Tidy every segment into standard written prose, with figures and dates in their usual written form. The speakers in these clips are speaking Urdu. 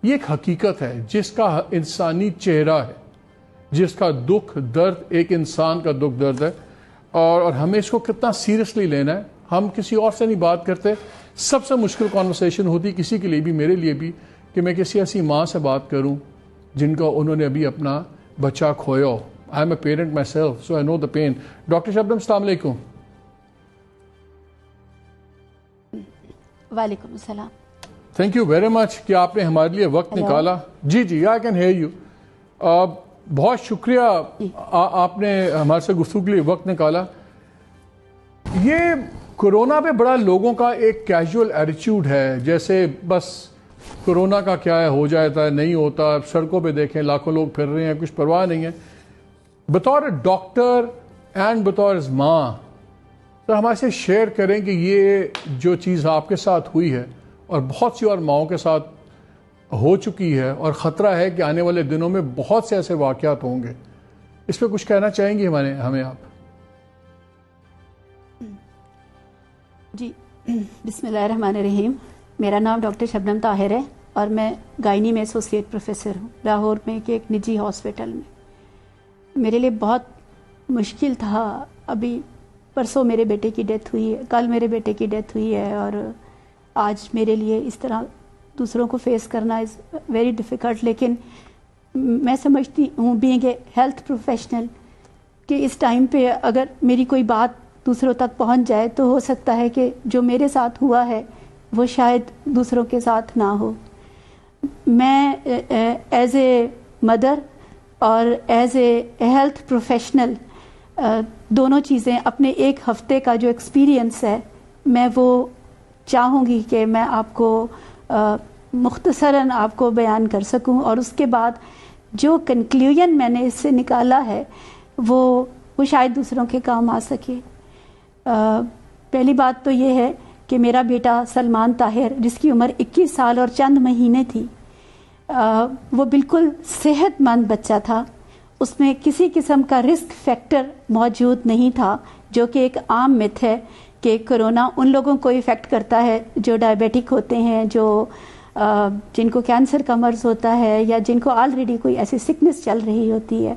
یہ ایک حقیقت ہے جس کا انسانی چہرہ ہے، جس کا دکھ درد ایک انسان کا دکھ درد ہے، اور ہمیں اس کو کتنا سیریسلی لینا ہے. ہم کسی اور سے نہیں بات کرتے. سب سے مشکل کانورسیشن ہوتی کسی کے لیے بھی، میرے لیے بھی، کہ میں کسی ایسی ماں سے بات کروں جن کا انہوں نے ابھی اپنا بچہ کھویا ہو. I am a parent myself so I know the pain. Doctor Shabnam السلام علیکم. وعلیکم السلام. تھینک یو ویری مچ کہ آپ نے ہمارے لیے وقت نکالا. جی آئی کین ہیئر یو. بہت شکریہ آپ نے ہمارے سے گفتگو کے لیے وقت نکالا. یہ کورونا پہ بڑا لوگوں کا ایک کیجول ایٹیٹیوڈ ہے، جیسے بس کورونا کا کیا ہے، ہو جاتا ہے، نہیں ہوتا. سڑکوں پہ دیکھیں لاکھوں لوگ پھر رہے ہیں، کچھ پرواہ نہیں ہے. بطور ڈاکٹر اینڈ بطور ماں تو ہمارے سے شیئر کریں کہ یہ جو چیز آپ کے ساتھ ہوئی ہے اور بہت سی اور ماؤں کے ساتھ ہو چکی ہے، اور خطرہ ہے کہ آنے والے دنوں میں بہت سے ایسے واقعات ہوں گے، اس پہ کچھ کہنا چاہیں گی ہمیں آپ؟ جی بسم اللہ الرحمن الرحیم. میرا نام ڈاکٹر شبنم طاہر ہے اور میں گائنی میں ایسوسیٹ پروفیسر ہوں لاہور میں ایک نجی ہاسپٹل میں. میرے لیے بہت مشکل تھا. ابھی پرسوں میرے بیٹے کی ڈیتھ ہوئی ہے، کل میرے بیٹے کی ڈیتھ ہوئی ہے، اور آج میرے لیے اس طرح دوسروں کو فیس کرنا از ویری ڈیفیکلٹ. لیکن میں سمجھتی ہوں بینگ اے ہیلتھ پروفیشنل کہ اس ٹائم پہ اگر میری کوئی بات دوسروں تک پہنچ جائے تو ہو سکتا ہے کہ جو میرے ساتھ ہوا ہے وہ شاید دوسروں کے ساتھ نہ ہو. میں ایز اے مدر اور ایز اے ہیلتھ پروفیشنل دونوں چیزیں اپنے ایک ہفتے کا جو ایکسپیرینس ہے میں وہ چاہوں گی کہ میں آپ کو مختصراً آپ کو بیان کر سکوں، اور اس کے بعد جو کنکلیوژن میں نے اس سے نکالا ہے وہ شاید دوسروں کے کام آ سکے. پہلی بات تو یہ ہے کہ میرا بیٹا سلمان طاہر، جس کی عمر 21 سال اور چند مہینے تھی، وہ بالکل صحت مند بچہ تھا. اس میں کسی قسم کا رسک فیکٹر موجود نہیں تھا، جو کہ ایک عام مت ہے کہ کرونا ان لوگوں کو افیکٹ کرتا ہے جو ڈائبیٹک ہوتے ہیں، جن کو کینسر کا مرض ہوتا ہے، یا جن کو آلریڈی کوئی ایسی سکنس چل رہی ہوتی ہے.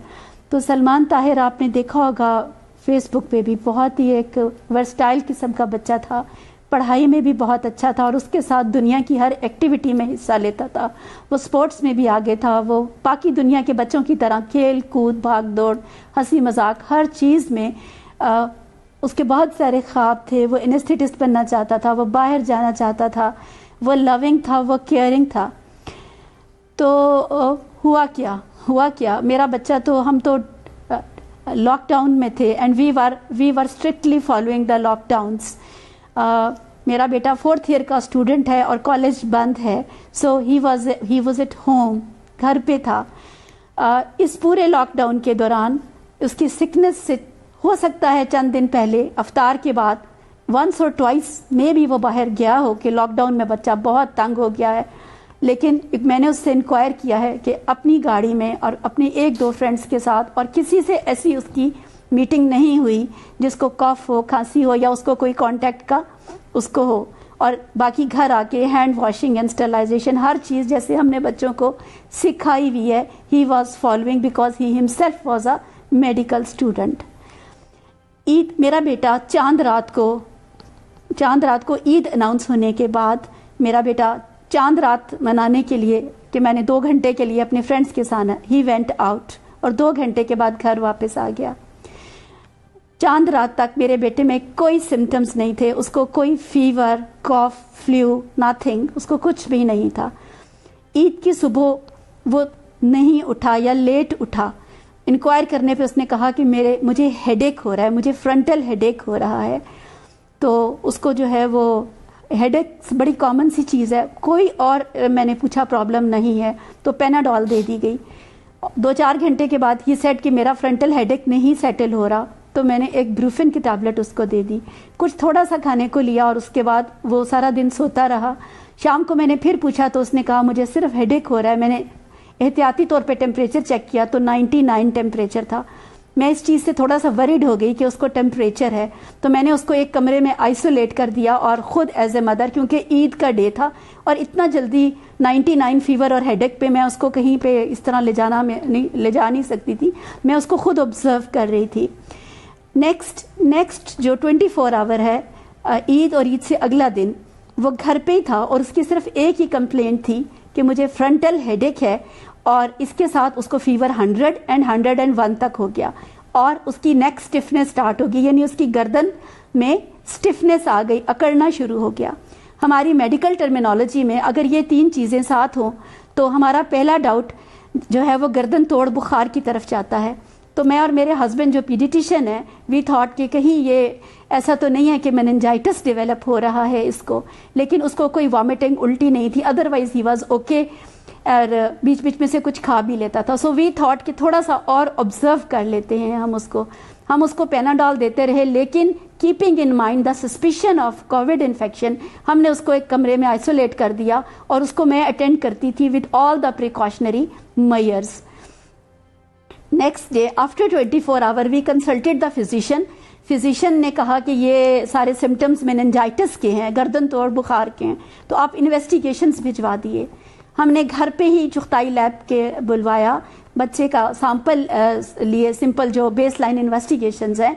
تو سلمان طاہر آپ نے دیکھا ہوگا فیس بک پہ بھی، بہت ہی ایک ورسٹائل قسم کا بچہ تھا. پڑھائی میں بھی بہت اچھا تھا اور اس کے ساتھ دنیا کی ہر ایکٹیویٹی میں حصہ لیتا تھا. وہ سپورٹس میں بھی آگے تھا. وہ باقی دنیا کے بچوں کی طرح کھیل کود، بھاگ دوڑ، ہنسی مذاق، ہر چیز میں اس کے بہت سارے خواب تھے. وہ اینستھیٹسٹ بننا چاہتا تھا، وہ باہر جانا چاہتا تھا، وہ لونگ تھا، وہ کیئرنگ تھا. تو ہوا کیا میرا بچہ تو ہم تو لاک ڈاؤن میں تھے and we were strictly following the lockdowns. میرا بیٹا 4th ایئر کا اسٹوڈنٹ ہے اور کالج بند ہے، سو ہی واز ایٹ ہوم، گھر پہ تھا. اس پورے لاک ڈاؤن کے دوران اس کی سکنس سے ہو سکتا ہے چند دن پہلے افطار کے بعد ونس اور ٹوائس میں بھی وہ باہر گیا ہو کہ لاک ڈاؤن میں بچہ بہت تنگ ہو گیا ہے. لیکن میں نے اس سے انکوائر کیا ہے کہ اپنی گاڑی میں اور اپنی 1-2 فرینڈس کے ساتھ، اور کسی سے ایسی اس کی میٹنگ نہیں ہوئی جس کو کف ہو، کھانسی ہو، یا اس کو کوئی کانٹیکٹ کا اس کو ہو. اور باقی گھر آ کے ہینڈ واشنگ اینڈ اسٹرلائزیشن، ہر چیز جیسے ہم نے بچوں کو سکھائی ہوئی ہے، he was following because he himself was a medical student. Eid, میرا بیٹا چاند رات کو عید اناؤنس ہونے کے بعد میرا بیٹا چاند رات منانے کے لیے کہ میں نے 2 گھنٹے کے لیے اپنے فرینڈس کے ساتھ ہی وینٹ آؤٹ، اور 2 گھنٹے کے بعد گھر واپس آ گیا. چاند رات تک میرے بیٹے میں کوئی سمٹمز نہیں تھے. اس کو کوئی فیور، کاف، فلو، ناتھنگ، اس کو کچھ بھی نہیں تھا. عید کی صبح وہ نہیں اٹھا یا لیٹ اٹھا. انکوائر کرنے پہ اس نے کہا کہ مجھے ہیڈ ایک ہو رہا ہے، مجھے فرنٹل ہیڈ ایک ہو رہا ہے. تو اس کو جو ہے وہ ہیڈ ایک بڑی کامن سی چیز ہے، کوئی اور میں نے پوچھا پرابلم نہیں ہے، تو پیناڈول دے دی گئی. 2-4 گھنٹے کے بعد ہی سیٹ کہ میرا فرنٹل ہیڈ ایک نہیں سیٹل ہو رہا، تو میں نے ایک بروفن کی ٹیبلٹ اس کو دے دی. کچھ تھوڑا سا کھانے کو لیا اور اس کے بعد وہ سارا دن سوتا رہا. شام کو میں نے پھر پوچھا تو اس نے کہا مجھے صرف ہیڈ ایک ہو رہا ہے. میں نے احتیاطی طور پہ ٹیمپریچر چیک کیا تو 99 ٹیمپریچر تھا. میں اس چیز سے تھوڑا سا ورڈ ہو گئی کہ اس کو ٹیمپریچر ہے، تو میں نے اس کو ایک کمرے میں آئسولیٹ کر دیا، اور خود ایز اے مدر، کیونکہ عید کا ڈے تھا اور اتنا جلدی 99 فیور اور ہیڈ ایک پہ میں اس کو کہیں پہ اس طرح لے جا نہیں سکتی تھی، میں اس کو خود آبزرو کر رہی تھی۔ نیکسٹ جو 24 آور ہے عید اور عید سے اگلا دن، وہ گھر پہ ہی تھا، اور اس کی صرف ایک ہی کمپلینٹ تھی کہ مجھے فرنٹل ہیڈ ایک ہے، اور اس کے ساتھ اس کو فیور 100 اینڈ 101 تک ہو گیا، اور اس کی نیک سٹفنس سٹارٹ ہو گئی، یعنی اس کی گردن میں سٹفنس آ گئی، اکڑنا شروع ہو گیا۔ ہماری میڈیکل ٹرمینالوجی میں اگر یہ 3 چیزیں ساتھ ہوں تو ہمارا پہلا ڈاؤٹ جو ہے وہ گردن توڑ بخار کی طرف جاتا ہے۔ تو میں اور میرے ہسبینڈ جو پیڈیٹیشین ہے، وی تھاٹ کہ کہیں یہ ایسا تو نہیں ہے کہ میننجائٹس ڈیولپ ہو رہا ہے اس کو، لیکن اس کو کوئی وامٹنگ الٹی نہیں تھی، ادروائز ہی واز اوکے، اور بیچ بیچ میں سے کچھ کھا بھی لیتا تھا۔ سو وی تھاٹ کہ تھوڑا سا اور آبزرو کر لیتے ہیں ہم اس کو پیناڈول دیتے رہے، لیکن keeping in mind the suspicion of Covid infection, ہم نے اس کو ایک کمرے میں آئسولیٹ کر دیا، اور اس کو میں اٹینڈ کرتی تھی with all the precautionary measures. Next day after 24 hour we consulted the physician نے کہا کہ یہ سارے سمٹمز میننجائٹس کے ہیں، گردن توڑ بخار کے ہیں، تو آپ انویسٹیگیشنز بھجوا دیے۔ ہم نے گھر پہ ہی چغتائی لیب کے بلوایا، بچے کا سیمپل لیے، سمپل جو بیس لائن انویسٹیگیشنز ہیں،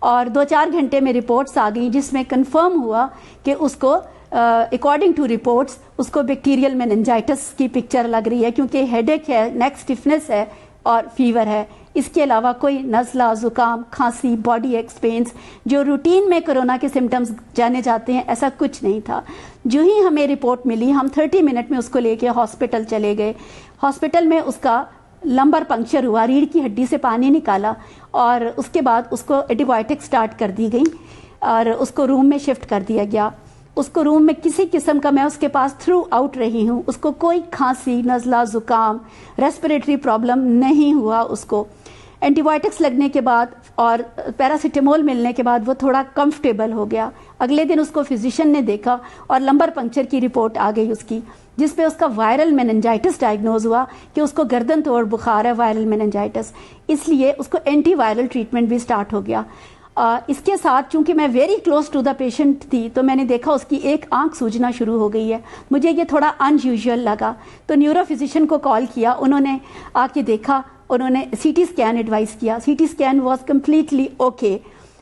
اور 2-4 گھنٹے میں رپورٹس آ گئیں جس میں کنفرم ہوا کہ اس کو اکارڈنگ ٹو رپورٹس اس کو بیکٹیریل میننجائٹس کی پکچر لگ رہی ہے، کیونکہ ہیڈ ایک ہے، نیک سٹفنس ہے اور فیور ہے۔ اس کے علاوہ کوئی نزلہ، زکام، کھانسی، باڈی ایکس پینس جو روٹین میں کرونا کے سمٹمز جانے جاتے ہیں، ایسا کچھ نہیں تھا۔ جو ہی ہمیں رپورٹ ملی، ہم 30 منٹ میں اس کو لے کے ہاسپٹل چلے گئے۔ ہاسپٹل میں اس کا لمبر پنکچر ہوا، ریڑھ کی ہڈی سے پانی نکالا، اور اس کے بعد اس کو اینٹی بایوٹک سٹارٹ کر دی گئی، اور اس کو روم میں شفٹ کر دیا گیا۔ اس کو روم میں کسی قسم کا، میں اس کے پاس تھرو آؤٹ رہی ہوں، اس کو کوئی کھانسی، نزلہ، زکام، ریسپریٹری پرابلم نہیں ہوا۔ اس کو اینٹی بایوٹکس لگنے کے بعد اور پیراسیٹامول ملنے کے بعد وہ تھوڑا کمفرٹیبل ہو گیا۔ اگلے دن اس کو فزیشین نے دیکھا اور لمبر پنکچر کی رپورٹ آ گئی اس کی، جس پہ اس کا وائرل میننجائٹس ڈائگنوز ہوا کہ اس کو گردن توڑ بخار ہے، وائرل میننجائٹس، اس لیے اس کو اینٹی وائرل ٹریٹمنٹ بھی سٹارٹ ہو گیا۔ اس کے ساتھ چونکہ میں very close to the patient تھی، تو میں نے دیکھا اس کی ایک آنکھ سوجنا شروع ہو گئی ہے۔ مجھے یہ تھوڑا ان یوزول لگا، تو نیورو فزیشین کو کال کیا، انہوں نے آ کے دیکھا، انہوں نے سی ٹی اسکین ایڈوائز کیا، C T scan was completely okay.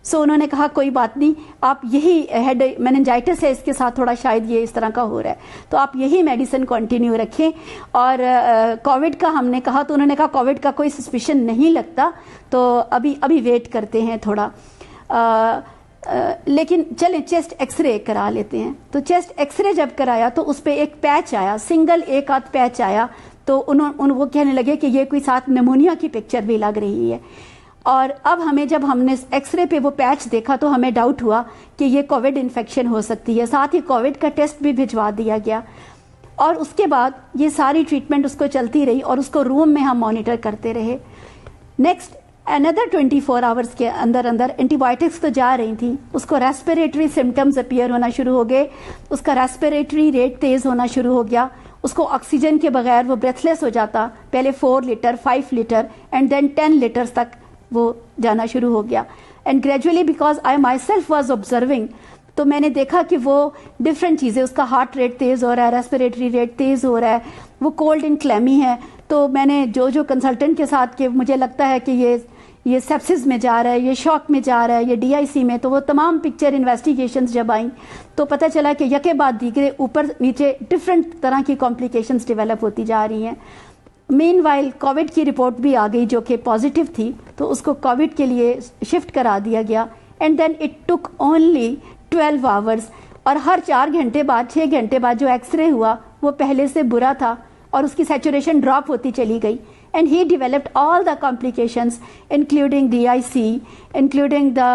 So انہوں نے کہا کوئی بات نہیں، آپ یہی ہیڈ میننجائٹس ہے، اس کے ساتھ تھوڑا شاید یہ اس طرح کا ہو رہا ہے، تو آپ یہی میڈیسن کنٹینیو رکھیں۔ اور کووڈ کا ہم نے کہا، تو انہوں نے کہا کووڈ کا کوئی سسپیشن نہیں لگتا، تو ابھی ویٹ کرتے ہیں تھوڑا، لیکن چلیں چیسٹ ایکس رے کرا لیتے ہیں۔ تو چیسٹ ایکس رے جب کرایا تو اس پہ ایک پیچ آیا، سنگل ایک آدھ پیچ آیا، تو وہ کہنے لگے کہ یہ کوئی ساتھ نمونیا کی پکچر بھی لگ رہی ہے۔ اور اب جب ہم نے ایکس رے پہ وہ پیچ دیکھا تو ہمیں ڈاؤٹ ہوا کہ یہ کووڈ انفیکشن ہو سکتی ہے، ساتھ ہی کووڈ کا ٹیسٹ بھی بھجوا دیا گیا۔ اور اس کے بعد یہ ساری ٹریٹمنٹ اس کو چلتی رہی، اور اس کو روم میں ہم مانیٹر کرتے رہے۔ نیکسٹ another 24 آورس کے اندر اینٹی بایوٹکس تو جا رہی تھیں، اس کو ریسپریٹری سمٹمز اپیئر ہونا شروع ہو گئے، اس کا ریسپریٹری ریٹ تیز ہونا شروع ہو گیا، اس کو آکسیجن کے بغیر وہ بریتھ لیس ہو جاتا، پہلے 4 litre 5 litre and then 10 litres تک وہ جانا شروع ہو گیا۔ And gradually because I myself was observing, تو میں نے دیکھا کہ وہ ڈفرینٹ چیزیں، اس کا ہارٹ ریٹ تیز ہو رہا ہے، ریسپریٹری ریٹ تیز ہو رہا ہے، وہ کولڈ اینڈ کلیمی ہے۔ تو میں نے جو کنسلٹنٹ کے ساتھ کہ مجھے لگتا ہے کہ یہ سیپسس میں جا رہا ہے، یہ شاک میں جا رہا ہے، یہ ڈی آئی سی میں، تو وہ تمام پکچر انویسٹیگیشنز جب آئیں تو پتہ چلا کہ یکے بعد دیگرے اوپر نیچے ڈفرینٹ طرح کی کمپلیکیشنز ڈیولپ ہوتی جا رہی ہیں۔ مین وائل کووڈ کی رپورٹ بھی آ گئی جو کہ پازیٹیو تھی، تو اس کو کووڈ کے لیے شفٹ کرا دیا گیا۔ And then it took only 12 hours, اور ہر 4 گھنٹے بعد 6 گھنٹے بعد جو ایکس رے ہوا وہ پہلے سے برا تھا، اور اس کی سیچوریشن ڈراپ ہوتی چلی گئی۔ And he developed all the complications, including DIC, including the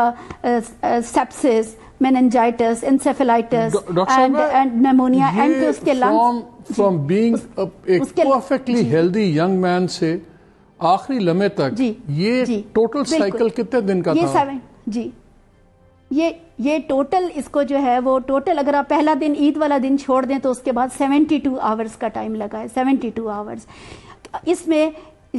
sepsis, meningitis, encephalitis, and pneumonia, and اس کے lungs from being a perfectly healthy young man سے آخری لمحے تک یہ ٹوٹل سائیکل کتنے دن کا تھا؟ یہ ٹوٹل اس کو جو ہے وہ ٹوٹل اگر آپ پہلا دن عید والا دن چھوڑ دیں تو اس کے بعد 72 آورس کا ٹائم لگا ہے، 72 آورس۔ اس میں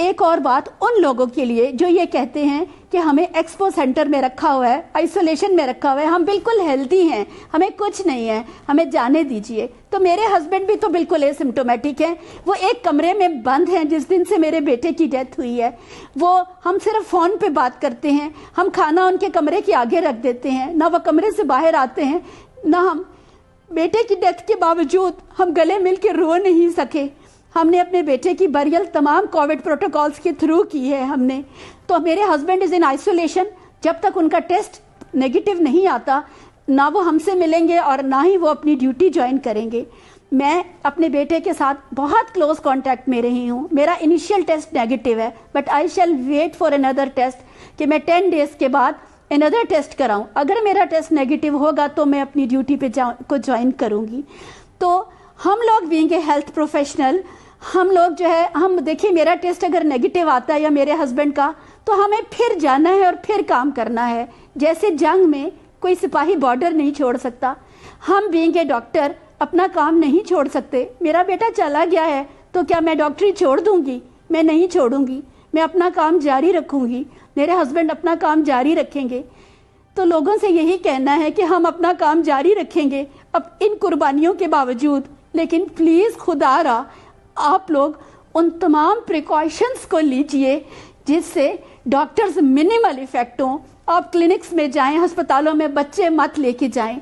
ایک اور بات ان لوگوں کے لیے جو یہ کہتے ہیں کہ ہمیں ایکسپو سینٹر میں رکھا ہوا ہے, آئسولیشن میں رکھا ہوا ہے, ہم بالکل ہیلدی ہیں, ہمیں کچھ نہیں ہے, ہمیں جانے دیجئے. تو میرے ہسبینڈ بھی تو بالکل اسمپٹومیٹک ہیں, وہ ایک کمرے میں بند ہیں جس دن سے میرے بیٹے کی ڈیتھ ہوئی ہے. وہ ہم صرف فون پہ بات کرتے ہیں, ہم کھانا ان کے کمرے کے آگے رکھ دیتے ہیں, نہ وہ کمرے سے باہر آتے ہیں, نہ ہم بیٹے کی ڈیتھ کے باوجود ہم گلے مل کے رو نہیں سکے. ہم نے اپنے بیٹے کی بریل تمام کووڈ پروٹوکالز کے تھرو کی ہے ہم نے. تو میرے ہسبینڈ از ان آئسولیشن, جب تک ان کا ٹیسٹ نیگیٹو نہیں آتا نہ وہ ہم سے ملیں گے اور نہ ہی وہ اپنی ڈیوٹی جوائن کریں گے. میں اپنے بیٹے کے ساتھ بہت کلوز کانٹیکٹ میں رہی ہوں. میرا انیشیل ٹیسٹ نیگیٹو ہے, but I shall wait for another test کہ میں 10 ڈیز کے بعد اندر ٹیسٹ کراؤں. اگر میرا ٹیسٹ نیگیٹو ہوگا تو میں اپنی ڈیوٹی پہ کو جوائن کروں گی. تو ہم لوگ بینگ اے ہیلتھ پروفیشنل, ہم لوگ جو ہے, ہم دیکھیں میرا ٹیسٹ اگر نیگیٹو آتا ہے یا میرے ہسبینڈ کا, تو ہمیں پھر جانا ہے اور پھر کام کرنا ہے. جیسے جنگ میں کوئی سپاہی بارڈر نہیں چھوڑ سکتا, ہم بینگ اے ڈاکٹر اپنا کام نہیں چھوڑ سکتے. میرا بیٹا چلا گیا ہے تو کیا میں ڈاکٹری چھوڑ دوں گی؟ میں نہیں چھوڑوں گی, میں اپنا کام جاری رکھوں گی, میرے ہسبینڈ اپنا کام جاری رکھیں گے. تو لوگوں سے یہی کہنا ہے کہ ہم اپنا کام جاری رکھیں گے اب ان قربانیوں کے باوجود. لیکن پلیز خدا را آپ لوگ ان تمام پریکاشنز کو لیجئے جس سے ڈاکٹرز منیمل ایفیکٹ ہوں. آپ کلینکس میں جائیں, ہسپتالوں میں بچے مت لے کے جائیں.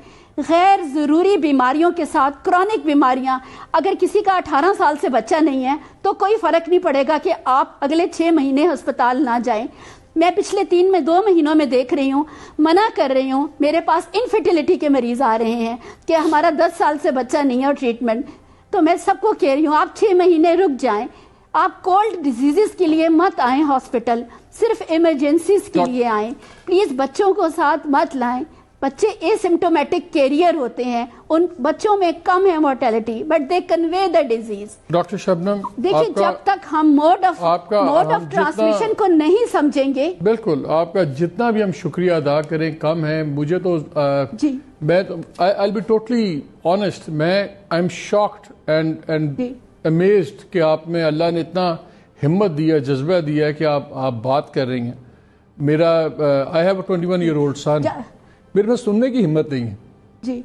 غیر ضروری بیماریوں کے ساتھ کرونک بیماریاں, اگر کسی کا 18 سال سے بچہ نہیں ہے تو کوئی فرق نہیں پڑے گا کہ آپ اگلے 6 مہینے ہسپتال نہ جائیں. میں پچھلے 2 مہینوں میں دیکھ رہی ہوں, منع کر رہی ہوں, میرے پاس انفرٹیلٹی کے مریض آ رہے ہیں کہ ہمارا 10 سال سے بچہ نہیں ہے اور ٹریٹمنٹ. تو میں سب کو کہہ رہی ہوں آپ 6 مہینے رک جائیں. آپ کولڈ ڈیزیزز کے لیے مت آئیں ہاسپٹل, صرف ایمرجنسیز کے لیے آئیں. پلیز بچوں کو ساتھ مت لائیں. بچے اے سمپٹومیٹک کیریئر ہوتے ہیں, ان بچوں میں کم ہے mortality, but they convey the disease. Doctor Shabnam, دیکھیں جب تک ہم موڈ آف ٹرانسمیشن کو نہیں سمجھیں گے. بالکل, آپ کا جتنا بھی ہم شکریہ ادا کریں کم ہے. مجھے تو جی میں I'll be totally honest, میں I'm shocked and amazed کہ آپ میں اللہ نے اتنا ہمت دیا, جذبہ دیا ہے کہ آپ بات کر رہی ہیں. میرا I have a 21-year-old son, میرے میں سننے کی ہمت نہیں ہے. جی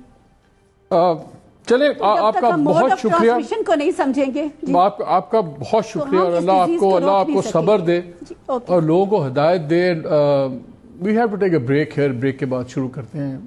چلیں, آپ کا بہت شکریہ. کو نہیں سمجھیں گے. آپ کا بہت شکریہ, اور اللہ آپ کو صبر دے اور لوگوں کو ہدایت دے. We have to take a break here. Break کے بعد شروع کرتے ہیں.